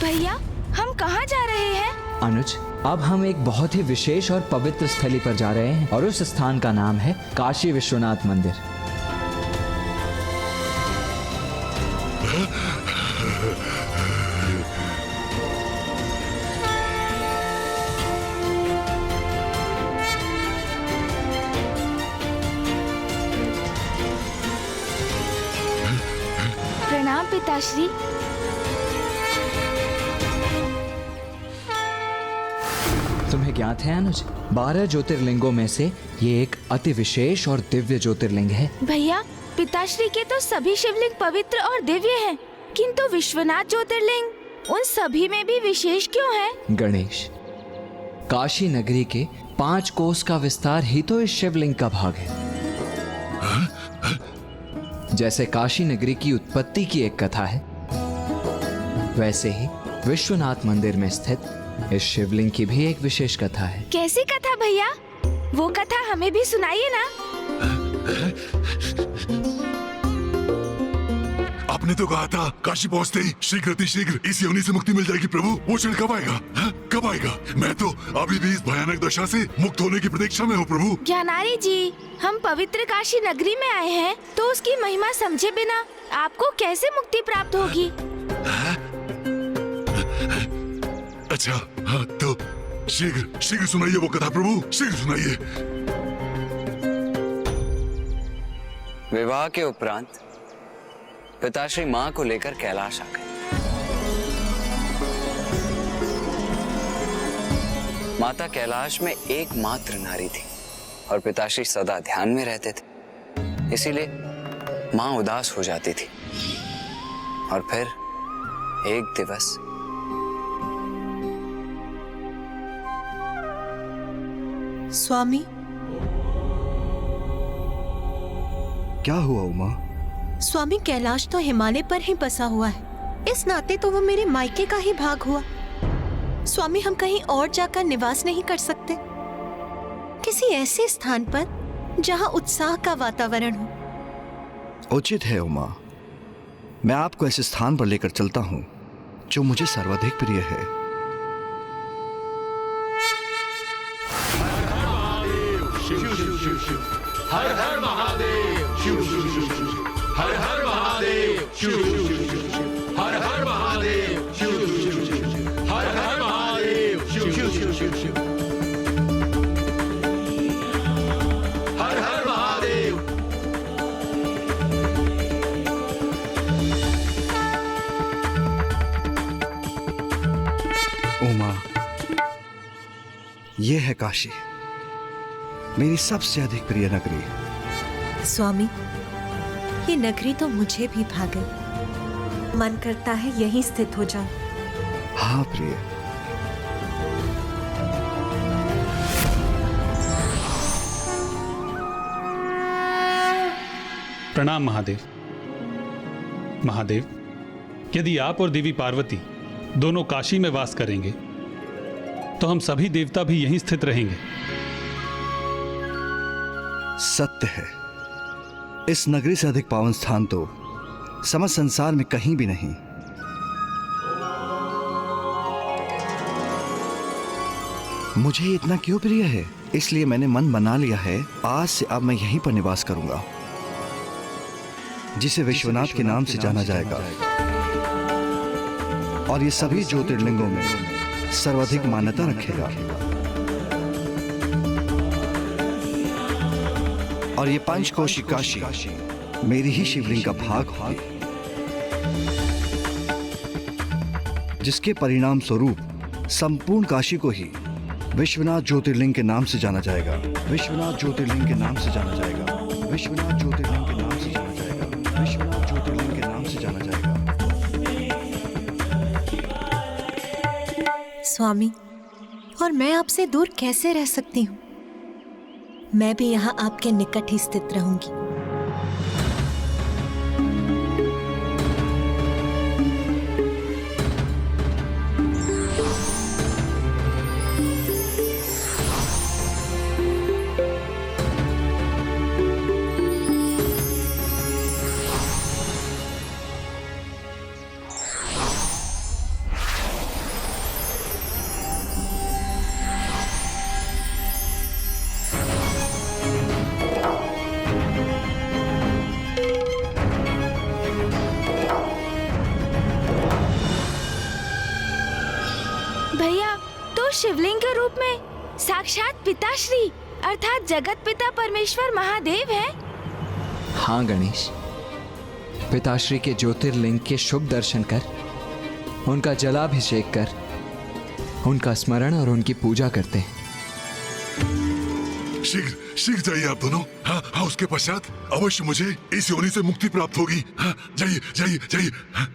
भैया, हम कहाँ जा रहे हैं? अनुज, अब हम एक बहुत ही विशेष और पवित्र स्थली पर जा रहे हैं और उस स्थान का नाम है काशी विश्वनाथ मंदिर। प्रणाम पिताश्री। तुम्हें ज्ञात है अनुज, 12 ज्योतिर्लिंगों में से ये एक अति विशेष और दिव्य ज्योतिर्लिंग है। भैया, पिताश्री के तो सभी शिवलिंग पवित्र और दिव्य हैं, किंतु विश्वनाथ ज्योतिर्लिंग उन सभी में भी विशेष क्यों है? गणेश, काशी नगरी के 5 कोस का विस्तार ही तो इस शिवलिंग का भाग है। जैसे काशी नगरी की उत्पत्ति की एक कथा है, वैसे ही विश्वनाथ मंदिर में स्थित इस शिवलिंग की भी एक विशेष कथा है। कैसी कथा भैया? वो कथा हमें भी सुनाइए ना। आपने तो कहा था काशी पहुंचते ही शीघ्र अतिशीघ्र इस योनि से मुक्ति मिल जाएगी प्रभु। वो क्षण कब आएगा? कब आएगा? मैं तो अभी भी इस भयानक दशा से मुक्त होने की प्रतीक्षा में हूँ प्रभु। ज्ञानारी जी, हम पवित्र काशी नगरी में आए हैं, तो उसकी महिमा समझे बिना आपको कैसे मुक्ति प्राप्त होगी? अच्छा, हाँ तो शीघ्र शीघ्र सुनाइए वो कथा प्रभु, शीघ्र सुनाइए। विवाह के उपरांत पिताश्री मां को लेकर कैलाश आ गए। माता कैलाश में एकमात्र नारी थी और पिताश्री सदा ध्यान में रहते थे, इसीलिए मां उदास हो जाती थी। और फिर एक दिवस स्वामी, क्या हुआ उमा? स्वामी, कैलाश तो हिमालय पर ही बसा हुआ है, इस नाते तो वो मेरे मायके का ही भाग हुआ। स्वामी, हम कहीं और जाकर निवास नहीं कर सकते? किसी ऐसे स्थान पर जहां उत्साह का वातावरण हो। उचित है उमा, मैं आपको ऐसे स्थान पर लेकर चलता हूं जो मुझे सर्वाधिक प्रिय है। हर हर महादेव, शिव शिव शिव शिव, हर हर महादेव, शिव शिव शिव शिव, हर हर महादेव, शिव शिव शिव शिव, हर हर महादेव, शिव शिव शिव शिव, हर हर महादेव। उमा, ये है काशी, मेरी सबसे अधिक प्रिय नगरी। स्वामी, ये नगरी तो मुझे भी भा गई। मन करता है यहीं स्थित हो जाऊं। हाँ प्रिय। प्रणाम महादेव। महादेव, यदि आप और देवी पार्वती दोनों काशी में वास करेंगे तो हम सभी देवता भी यहीं स्थित रहेंगे। सत्य है, इस नगरी से अधिक पावन स्थान तो समस्त संसार में कहीं भी नहीं। मुझे इतना क्यों प्रिय है, इसलिए मैंने मन बना लिया है, आज से अब मैं यहीं पर निवास करूंगा, जिसे विश्वनाथ के नाम से जाना जाएगा और ये सभी ज्योतिर्लिंगों में सर्वाधिक मान्यता रखेगा। और ये पंचकोशी काशी मेरी ही शिवलिंग का भाग होगी, जिसके परिणाम स्वरूप संपूर्ण काशी को ही विश्वनाथ ज्योतिर्लिंग के नाम से जाना जाएगा। विश्वनाथ ज्योतिर्लिंग के नाम से जाना जाएगा। विश्वनाथ ज्योतिर्लिंग के नाम से जाना जाएगा। विश्वनाथ ज्योतिर्लिंग के नाम से जाना जाएगा। स्वामी, और मैं आपसे दूर कैसे रह सकती हूँ? मैं भी यहाँ आपके निकट ही स्थित रहूंगी। शिवलिंग के रूप में साक्षात पिताश्री अर्थात जगत पिता परमेश्वर महादेव हैं? हाँ गणेश, पिताश्री के ज्योतिर्लिंग के शुभ दर्शन कर, उनका जलाभिषेक कर, उनका स्मरण और उनकी पूजा करते हैं। शीघ्र शीघ्र जाइए आप दोनों। हाँ हाँ, उसके पश्चात अवश्य मुझे इस योनि से मुक्ति प्राप्त होगी। हाँ, जाइए जाइए जाइए। हाँ।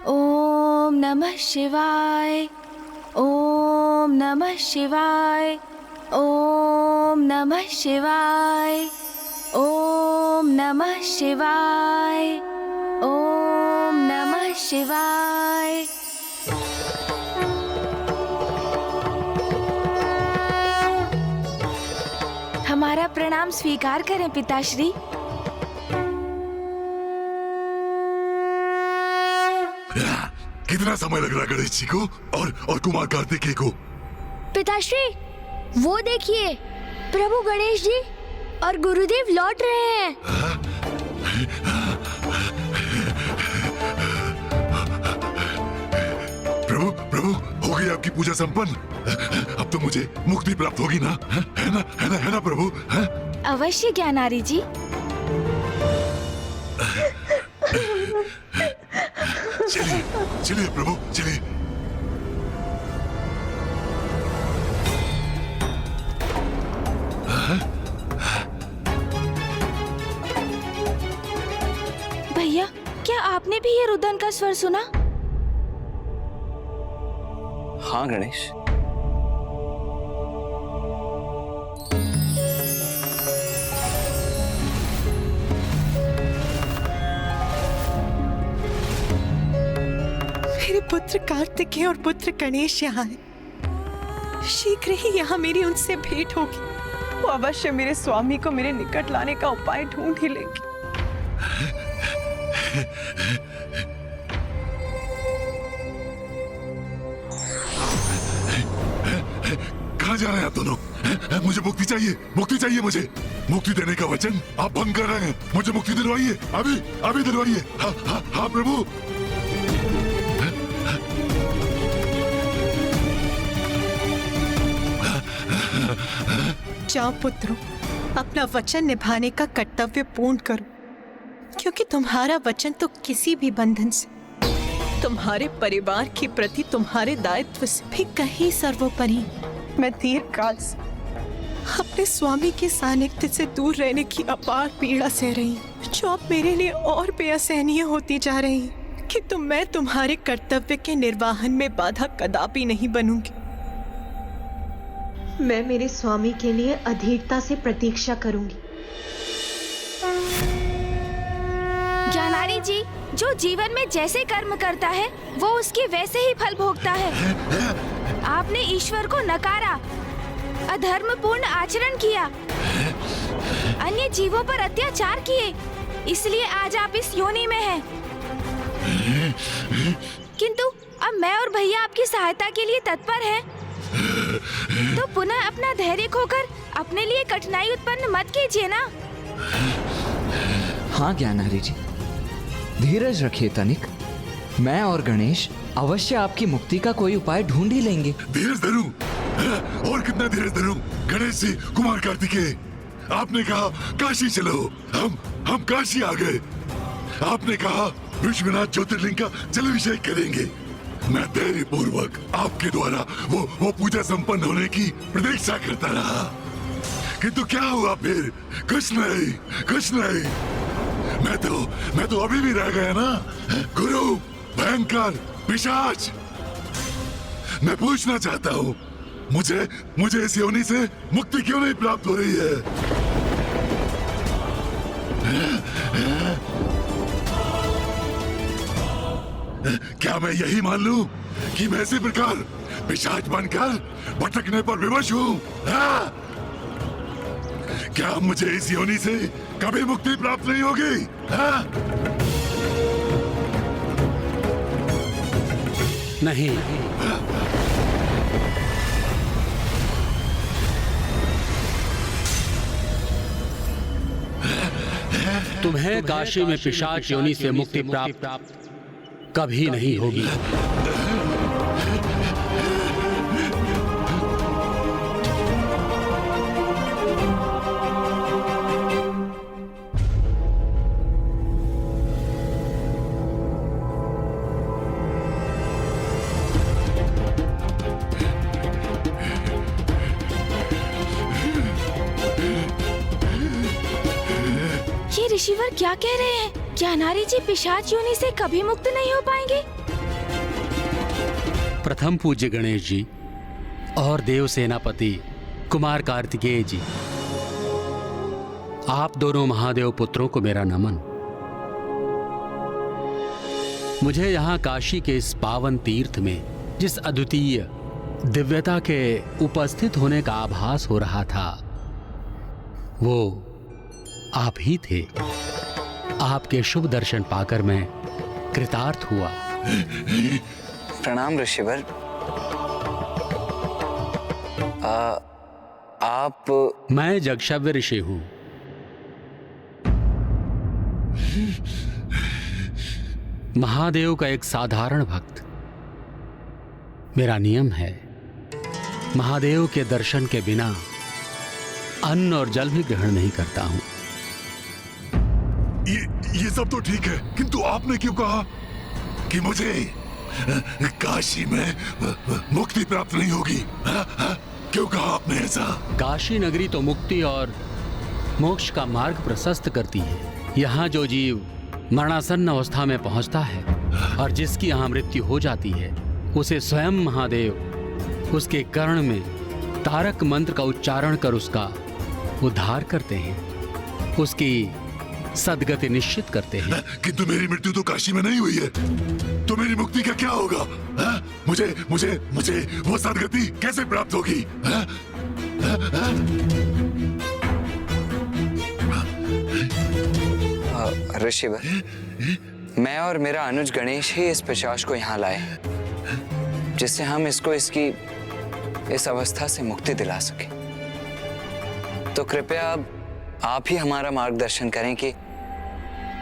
ओम नमः शिवाय, ओम नमः शिवाय, ओम नमः शिवाय, ओम नमः शिवाय, ओम नमः शिवाय। हमारा प्रणाम स्वीकार करें पिताश्री। कितना समय लग रहा है गणेश जी को और कुमार कार्तिकेय को? पिताश्री, वो देखिए, प्रभु गणेश जी और गुरुदेव लौट रहे हैं। प्रभु प्रभु, हो गई आपकी पूजा संपन्न? अब तो मुझे मुक्ति प्राप्त होगी ना? है ना, है ना, है ना प्रभु? है? अवश्य ज्ञानारी जी। चलिए चलिए प्रभु, चलिए। भैया, क्या आपने भी ये रुदन का स्वर सुना? हाँ गणेश, मेरे पुत्र कार्तिकेय और पुत्र गणेश यहाँ हैं। शीघ्र ही यहाँ मेरी उनसे भेंट होगी। वो अवश्य मेरे स्वामी को मेरे निकट लाने का उपाय ढूंढ ही लेंगे। कहाँ जा रहे हैं आप दोनों? मुझे मुक्ति चाहिए, मुक्ति चाहिए मुझे। मुक्ति देने का वचन आप भंग कर रहे हैं। मुझे मुक्ति दिलवाइए, अभी अभी दिलवाइए। हाँ हाँ हाँ प्रभु। जाओ पुत्रों, अपना वचन निभाने का कर्तव्य पूर्ण करो, क्योंकि तुम्हारा वचन तो किसी भी बंधन से, तुम्हारे परिवार के प्रति तुम्हारे दायित्व से भी कहीं सर्वोपरि। मैं दीर्घकाल से अपने स्वामी के सानिध्य से दूर रहने की अपार पीड़ा सह रही हूँ, जो अब मेरे लिए और बेअसहनीय होती जा रही है। कि मैं तुम्हारे कर्तव्य के निर्वाहन में बाधा कदापि नहीं बनूंगी। मैं मेरे स्वामी के लिए अधीरता से प्रतीक्षा करूंगी। ज्ञानारी जी, जो जीवन में जैसे कर्म करता है वो उसके वैसे ही फल भोगता है। आपने ईश्वर को नकारा, अधर्मपूर्ण आचरण किया, अन्य जीवों पर अत्याचार किए, इसलिए आज आप इस योनि में हैं। किंतु अब मैं और भैया आपकी सहायता के लिए तत्पर हैं। तो पुनः अपना धैर्य खोकर अपने लिए कठिनाई उत्पन्न मत कीजिए ना। हाँ ज्ञानारी जी, धीरज रखिए तनिक। मैं और गणेश अवश्य आपकी मुक्ति का कोई उपाय ढूंढ ही लेंगे। धीरज धरूं? और कितना धीरज धरूं? गणेश जी, कुमार कार्तिकेय, आपने कहा काशी चलो, हम काशी आ गए। आपने कहा विश्वनाथ ज्योतिर्लिंग का जलाभिषेक करेंगे। मैं धैर्य पूर्वक आपके द्वारा वो पूजा संपन्न होने की प्रतीक्षा करता रहा, किंतु क्या हुआ फिर? कुछ नहीं, कुछ नहीं। मैं तो अभी भी रह गया ना। गुरु, भयंकर, पिशाच। मैं पूछना चाहता हूँ, मुझे इस योनि से मुक्ति क्यों नहीं प्राप्त हो रही है? क्या मैं यही मान लूं कि मैं इसी प्रकार पिशाच बनकर भटकने पर विवश हूं? क्या मुझे इस योनि से कभी मुक्ति प्राप्त नहीं होगी? नहीं, तुम्हें काशी में पिशाच योनि से मुक्ति प्राप्त कभी नहीं होगी। ये ऋषिवर क्या कह रहे हैं? क्या नारी जी पिशाच योनि से कभी मुक्त नहीं हो पाएंगे? प्रथम पूज्य गणेश जी और देव सेनापति कुमार कार्तिकेय जी, आप दोनों महादेव पुत्रों को मेरा नमन। मुझे यहाँ काशी के इस पावन तीर्थ में जिस अद्वितीय दिव्यता के उपस्थित होने का आभास हो रहा था, वो आप ही थे। आपके शुभ दर्शन पाकर मैं कृतार्थ हुआ। प्रणाम ऋषिवर। आप? मैं जगशव्य ऋषि हूं। महादेव का एक साधारण भक्त। मेरा नियम है, महादेव के दर्शन के बिना अन्न और जल भी ग्रहण नहीं करता हूं। ये सब तो ठीक है, किंतु आपने क्यों कहा कि मुझे काशी में मुक्ति प्राप्त नहीं होगी? क्यों कहा आपने ऐसा? काशी नगरी तो मुक्ति और मोक्ष का मार्ग प्रशस्त करती है। यहाँ जो जीव मरणासन्न अवस्था में पहुंचता है और जिसकी यहाँ मृत्यु हो जाती है, उसे स्वयं महादेव उसके कर्ण में तारक मंत्र का उच्चारण कर उसका उद्धार करते हैं, उसकी सदगति निश्चित करते हैं। किंतु मेरी मृत्यु तो काशी में नहीं हुई है, तो मेरी मुक्ति का क्या होगा? मुझे मुझे मुझे वो सदगति कैसे प्राप्त होगी? ऋषिवर, मैं और मेरा अनुज गणेश ही इस पिशाच को यहाँ लाए, जिससे हम इसको इसकी इस अवस्था से मुक्ति दिला सके। तो कृपया अब आप ही हमारा मार्गदर्शन करें कि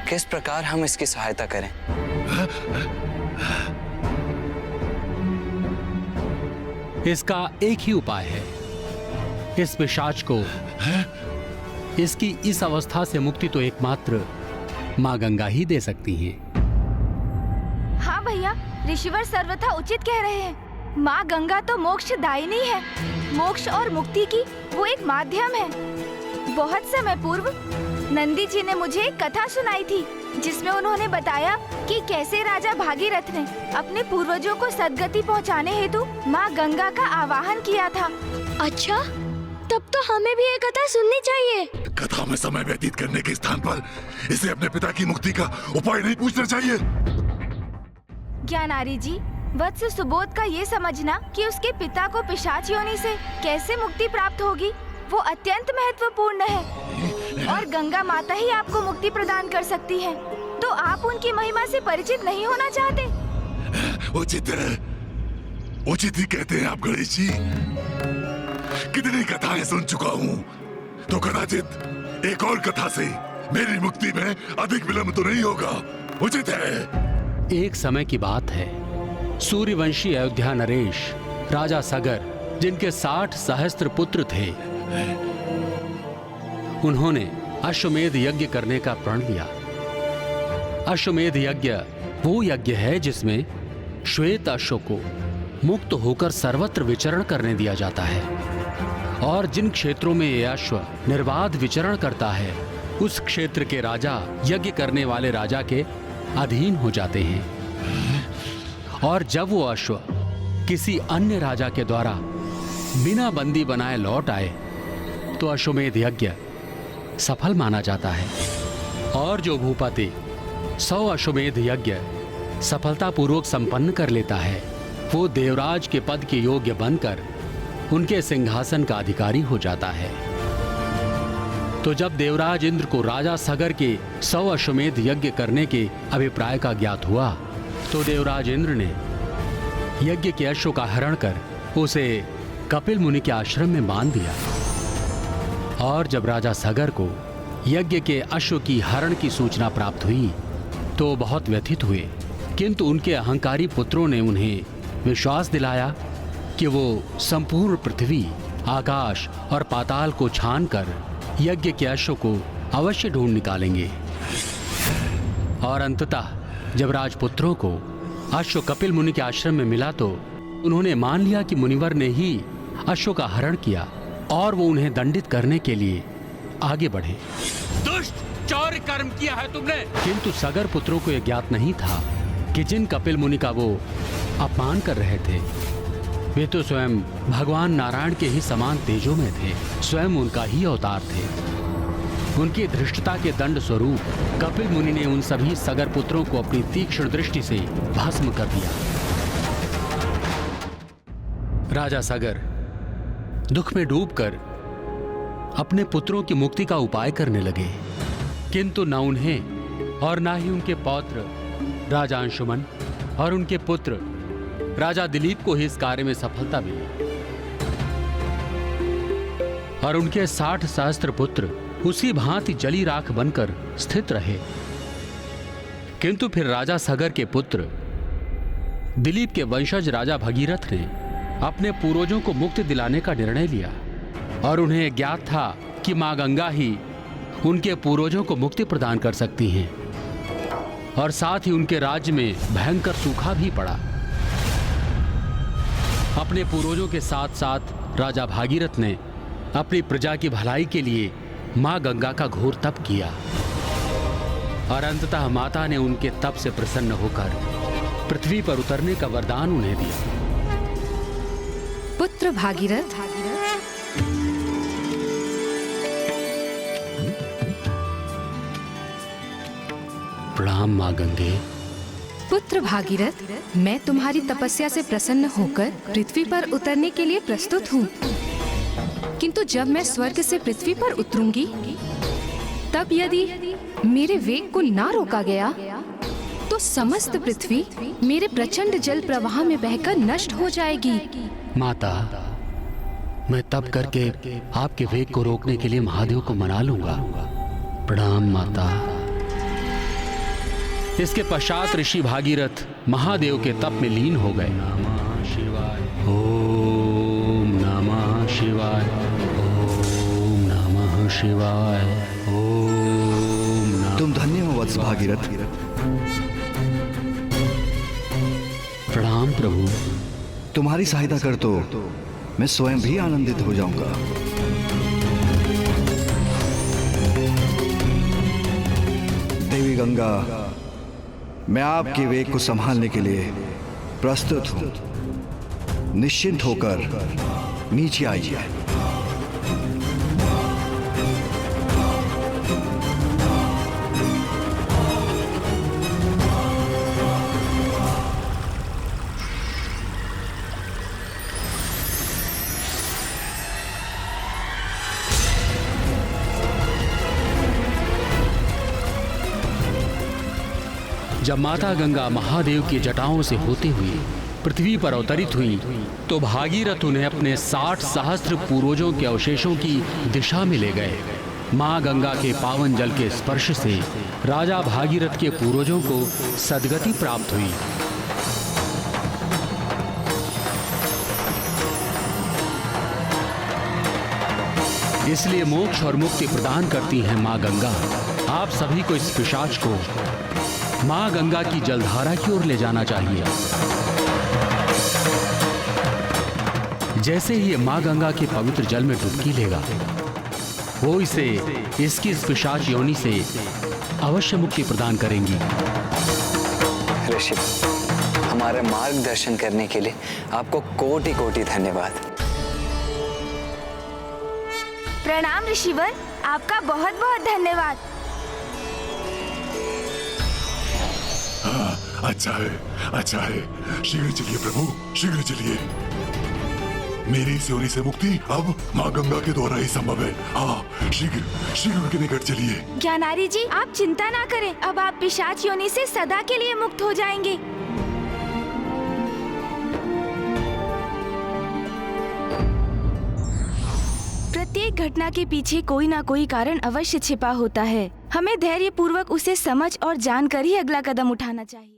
किस प्रकार हम इसकी सहायता करें। इसका एक ही उपाय है। इस पिशाच को इसकी इस अवस्था से मुक्ति तो एकमात्र माँ गंगा ही दे सकती हैं। हाँ भैया, ऋषिवर सर्वथा उचित कह रहे हैं। माँ गंगा तो मोक्षदायिनी है। मोक्ष और मुक्ति की वो एक माध्यम है। बहुत समय पूर्व नंदी जी ने मुझे एक कथा सुनाई थी, जिसमें उन्होंने बताया कि कैसे राजा भागीरथ ने अपने पूर्वजों को सदगति पहुंचाने हेतु माँ गंगा का आवाहन किया था। अच्छा, तब तो हमें भी ये कथा सुननी चाहिए। कथा में समय व्यतीत करने के स्थान पर इसे अपने पिता की मुक्ति का उपाय नहीं पूछना चाहिए। ज्ञानारी जी, वत्स सुबोध का ये समझना कि उसके पिता को पिशाच योनि से कैसे मुक्ति प्राप्त होगी, वो अत्यंत महत्वपूर्ण है और गंगा माता ही आपको मुक्ति प्रदान कर सकती है। तो आप उनकी महिमा से परिचित नहीं होना चाहते? उचित ही कहते हैं आप गणेश जी। कितनी कथाएं सुन चुका हूँ, तो कदाचित एक और कथा से मेरी मुक्ति में अधिक विलंब तो नहीं होगा। उचित है। एक समय की बात है, सूर्यवंशी अयोध्या नरेश राजा सगर, जिनके 60 सहस्त्र पुत्र थे, उन्होंने अश्वमेध यज्ञ करने का प्रण लिया। अश्वमेध यज्ञ वो यज्ञ है जिसमें श्वेत अश्व को मुक्त होकर सर्वत्र विचरण करने दिया जाता है, और जिन क्षेत्रों में यह अश्व निर्बाध विचरण करता है, उस क्षेत्र के राजा यज्ञ करने वाले राजा के अधीन हो जाते हैं। और जब वो अश्व किसी अन्य राजा के द्वारा बिना बंदी बनाए लौट आए, तो अश्वमेध यज्ञ सफल माना जाता है। और जो भूपति 100 अश्वमेध यज्ञ सफलतापूर्वक संपन्न कर लेता है, वो देवराज के पद के योग्य बनकर उनके सिंहासन का अधिकारी हो जाता है। तो जब देवराज इंद्र को राजा सगर के 100 अश्वमेध यज्ञ करने के अभिप्राय का ज्ञात हुआ, तो देवराज इंद्र ने यज्ञ के अश्व का हरण कर उसे कपिल मुनि के आश्रम में बांध दिया। और जब राजा सगर को यज्ञ के अश्व की हरण की सूचना प्राप्त हुई तो बहुत व्यथित हुए, किंतु उनके अहंकारी पुत्रों ने उन्हें विश्वास दिलाया कि वो संपूर्ण पृथ्वी, आकाश और पाताल को छानकर यज्ञ के अश्व को अवश्य ढूंढ निकालेंगे। और अंततः जब राजपुत्रों को अश्व कपिल मुनि के आश्रम में मिला तो उन्होंने मान लिया कि मुनिवर ने ही अश्व का हरण किया और वो उन्हें दंडित करने के लिए आगे बढ़े। दुष्ट, चौर्य कर्म किया है तुमने। किंतु सगर पुत्रों को यह ज्ञात नहीं था कि जिन कपिल मुनि का वो अपमान कर रहे थे वे तो स्वयं भगवान नारायण के ही समान तेजो में थे, स्वयं उनका ही अवतार थे। उनकी धृष्टता के दंड स्वरूप कपिल मुनि ने उन सभी सगर पुत्रों को अपनी तीक्ष्ण दृष्टि से भस्म कर दिया। राजा सगर दुख में डूबकर अपने पुत्रों की मुक्ति का उपाय करने लगे, किंतु न उन्हें और न ही उनके पौत्र राजा अंशुमन और उनके पुत्र राजा दिलीप को ही इस कार्य में सफलता मिली। और उनके 60 सहस्त्र पुत्र उसी भांति जली राख बनकर स्थित रहे। किंतु फिर राजा सगर के पुत्र दिलीप के वंशज राजा भगीरथ ने अपने पूर्वजों को मुक्ति दिलाने का निर्णय लिया और उन्हें ज्ञात था कि मां गंगा ही उनके पूर्वजों को मुक्ति प्रदान कर सकती हैं। और साथ ही उनके राज्य में भयंकर सूखा भी पड़ा। अपने पूर्वजों के साथ साथ राजा भागीरथ ने अपनी प्रजा की भलाई के लिए मां गंगा का घोर तप किया और अंततः माता ने उनके तप से प्रसन्न होकर पृथ्वी पर उतरने का वरदान उन्हें दिया। पुत्र भागीरथ, प्रणाम मां गंगे। पुत्र भागीरथ, मैं तुम्हारी तपस्या से प्रसन्न होकर पृथ्वी पर उतरने के लिए प्रस्तुत हूँ। किंतु जब मैं स्वर्ग से पृथ्वी पर उतरूंगी तब यदि मेरे वेग को ना रोका गया तो समस्त पृथ्वी मेरे प्रचंड जल प्रवाह में बहकर नष्ट हो जाएगी। माता, मैं तप करके आपके वेग को रोकने के लिए महादेव को मना लूंगा। प्रणाम माता। इसके पश्चात ऋषि भागीरथ महादेव के तप में लीन हो गए। नमः शिवाय, ओम नमः शिवाय, ओम नमः शिवाय, ओम नमः। तुम धन्य हो वत्स भागीरथ। प्रणाम प्रभु। तुम्हारी सहायता कर तो मैं स्वयं भी आनंदित हो जाऊंगा। देवी गंगा, मैं आपके वेग को संभालने के लिए प्रस्तुत हूं। निश्चिंत होकर नीचे आइए। जब माता गंगा महादेव की जटाओं से होते हुए पृथ्वी पर अवतरित हुई तो भागीरथ उन्हें अपने 60 सहस्त्र पूर्वजों के अवशेषों की दिशा में ले गए। मां गंगा के पावन जल के स्पर्श से राजा भागीरथ के पूर्वजों को सद्गति प्राप्त हुई। इसलिए मोक्ष और मुक्ति प्रदान करती हैं मां गंगा। आप सभी को इस पिशाच को मां गंगा की जलधारा की ओर ले जाना चाहिए। जैसे ही ये मां गंगा के पवित्र जल में डुबकी लेगा वो इसे इसकी इस पिशाच योनि से अवश्य मुक्ति प्रदान करेंगी। ऋषि, हमारे मार्गदर्शन करने के लिए आपको कोटि कोटि धन्यवाद। प्रणाम ऋषिवर, आपका बहुत बहुत धन्यवाद। अच्छा है। शीघ्र चलिए प्रभु, शीघ्र चलिए। मेरी इस योनि से मुक्ति अब माँ गंगा के द्वारा ही संभव है। हाँ, शीघ्र उनके निकट चलिए। ज्ञानारी जी, आप चिंता ना करें, अब आप पिशाच योनि से सदा के लिए मुक्त हो जाएंगे। घटना के पीछे कोई ना कोई कारण अवश्य छिपा होता है। हमें धैर्य पूर्वक उसे समझ और जानकर ही अगला कदम उठाना चाहिए।